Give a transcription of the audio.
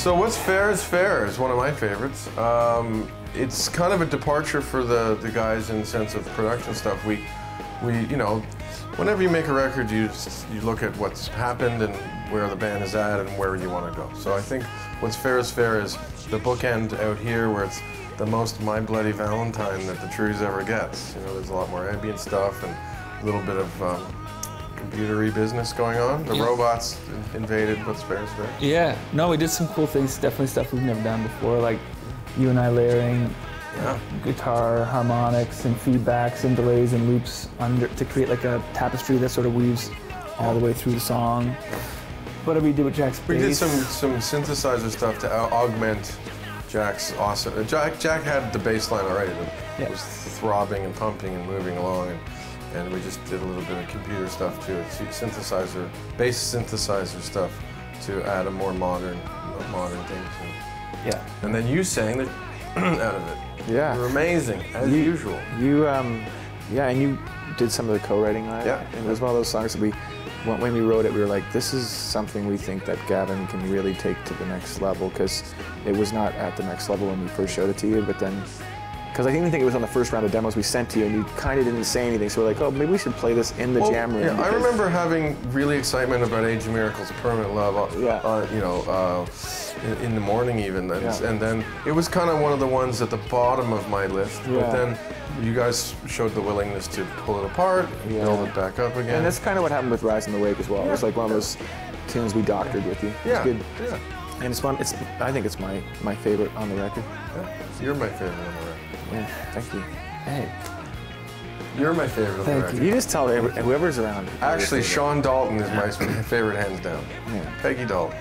So What's Fair is one of my favorites. It's kind of a departure for the guys in the sense of production stuff. We you know, whenever you make a record, you look at what's happened and where the band is at and where you want to go. So I think What's Fair is the bookend out here where it's the most My Bloody Valentine that the Trews ever gets. You know, there's a lot more ambient stuff and a little bit of computery business going on. The robots invaded What's Fair is Fair. Yeah, no, we did some cool things, definitely stuff we've never done before, like you and I layering guitar, harmonics, and feedbacks, and delays, and loops to create like a tapestry that sort of weaves all the way through the song. Whatever you did with Jack's bass. We did some synthesizer stuff to augment Jack's awesome. Jack had the bass line already that was throbbing and pumping and moving along, and we just did a little bit of computer stuff to it, bass synthesizer stuff to add a more modern thing to it. Yeah. And then you sang the out of it. Yeah. You were amazing, as usual. Yeah, and you did some of the co-writing on it. Yeah. And it was one of those songs that when we wrote it, we were like, this is something we think that Gavin can really take to the next level, because it was not at the next level when we first showed it to you, but then, because I even think it was on the first round of demos we sent to you, and you kind of didn't say anything, so we're like, oh, maybe we should play this in the jam room. Yeah, I remember having really excitement about Age of Miracles, Permanent Love, you know, in the morning even, and then it was kind of one of the ones at the bottom of my list, but then you guys showed the willingness to pull it apart, build it back up again. And that's kind of what happened with Rise in the Wake as well. It was like one of those tunes we doctored with you. It's good. Yeah. And I think it's my favorite on the record. Yeah. You're my favorite on the record. Yeah, thank you. Hey. You're my favorite on the record. You just tell whoever's around. Actually, Sean Dalton is my favorite hands down. Yeah. Peggy Dalton.